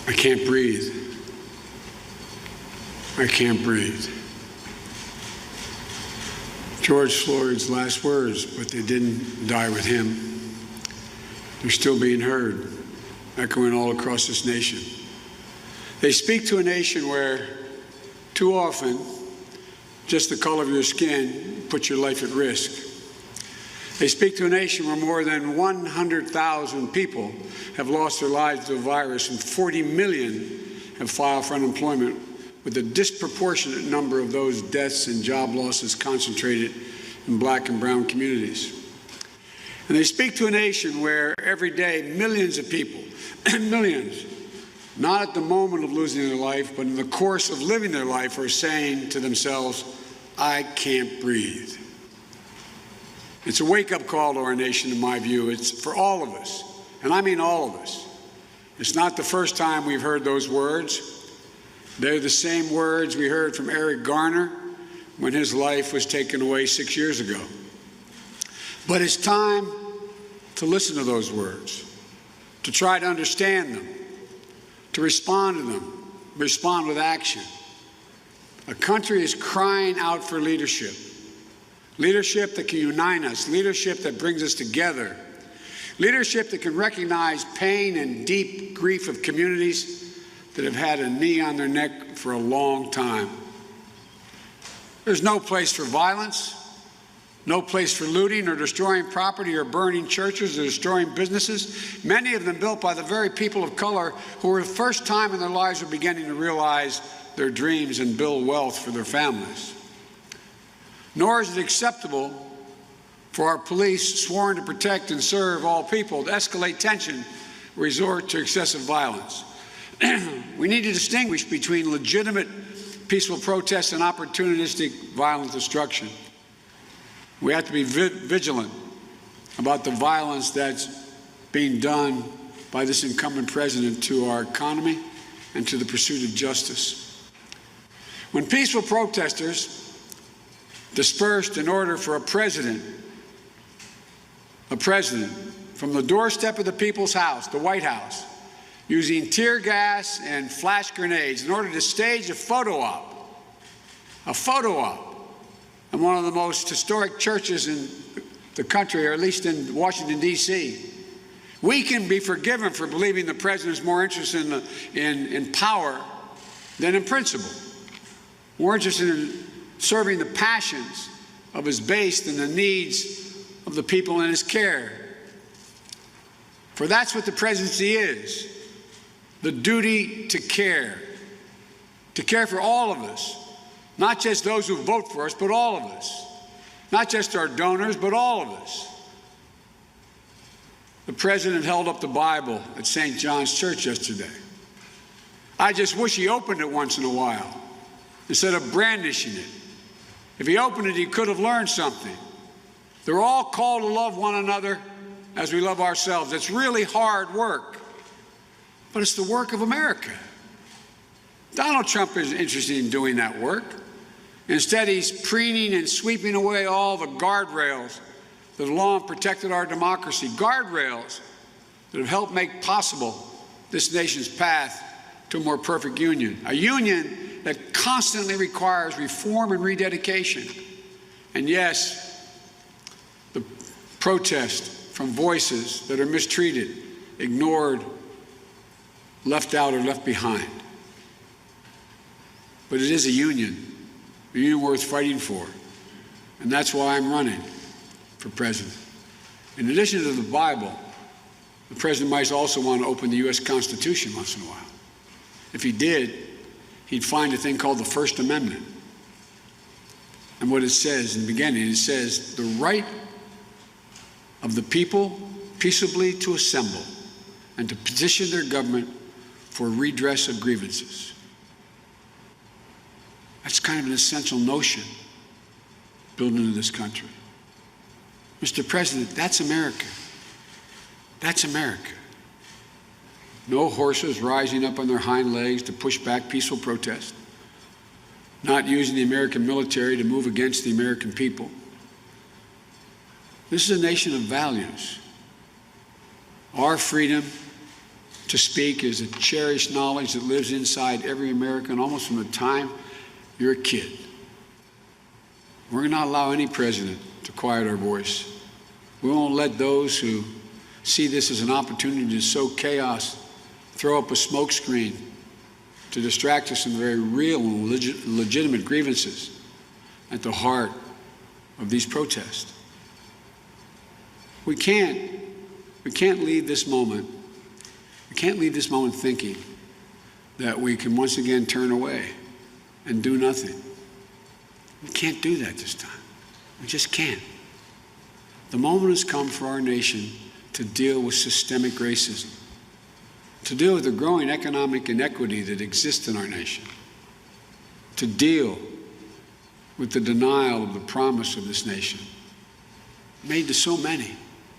I can't breathe. I can't breathe. George Floyd's last words, but they didn't die with him. They're still being heard, echoing all across this nation. They speak to a nation where, too often, just the color of your skin puts your life at risk. They speak to a nation where more than 100,000 people have lost their lives to the virus and 40 million have filed for unemployment, with a disproportionate number of those deaths and job losses concentrated in Black and brown communities. And they speak to a nation where every day millions of people, millions, not at the moment of losing their life, but in the course of living their life, are saying to themselves, I can't breathe. It's a wake-up call to our nation, in my view. It's for all of us, and I mean all of us. It's not the first time we've heard those words. They're the same words we heard from Eric Garner when his life was taken away 6 years ago. But it's time to listen to those words, to try to understand them, to respond to them, respond with action. A country is crying out for leadership. Leadership that can unite us, leadership that brings us together, leadership that can recognize pain and deep grief of communities that have had a knee on their neck for a long time. There's no place for violence, no place for looting or destroying property or burning churches or destroying businesses, many of them built by the very people of color who for the first time in their lives are beginning to realize their dreams and build wealth for their families. Nor is it acceptable for our police, sworn to protect and serve all people, to escalate tension, resort to excessive violence. We need to distinguish between legitimate peaceful protests and opportunistic violent destruction. We have to be vigilant about the violence that's being done by this incumbent president to our economy and to the pursuit of justice. When peaceful protesters dispersed in order for a president from the doorstep of the people's house, the White House, using tear gas and flash grenades in order to stage a photo op in one of the most historic churches in the country, or at least in Washington, D.C. We can be forgiven for believing the president is more interested in power than in principle, more interested in serving the passions of his base than the needs of the people in his care. For that's what the presidency is. The duty to care for all of us, not just those who vote for us, but all of us, not just our donors, but all of us. The president held up the Bible at St. John's Church yesterday. I just wish he opened it once in a while instead of brandishing it. If he opened it, he could have learned something. They're all called to love one another as we love ourselves. It's really hard work. But it's the work of America. Donald Trump isn't interested in doing that work. Instead, he's preening and sweeping away all the guardrails that have long protected our democracy, guardrails that have helped make possible this nation's path to a more perfect union, a union that constantly requires reform and rededication. And yes, the protest from voices that are mistreated, ignored, left out, or left behind. But it is a union worth fighting for. And that's why I'm running for president. In addition to the Bible, the president might also want to open the U.S. Constitution once in a while. If he did, he'd find a thing called the First Amendment. And what it says in the beginning, it says, the right of the people peaceably to assemble and to petition their government for redress of grievances. That's kind of an essential notion built into this country. Mr. President, that's America. That's America. No horses rising up on their hind legs to push back peaceful protest. Not using the American military to move against the American people. This is a nation of values. Our freedom to speak is a cherished knowledge that lives inside every American almost from the time you're a kid. We're going to not allow any president to quiet our voice. We won't let those who see this as an opportunity to sow chaos throw up a smokescreen to distract us from the very real and legitimate grievances at the heart of these protests. We can't leave this moment. We can't leave this moment thinking that we can once again turn away and do nothing. We can't do that this time. We just can't. The moment has come for our nation to deal with systemic racism, to deal with the growing economic inequity that exists in our nation, to deal with the denial of the promise of this nation, made to so many.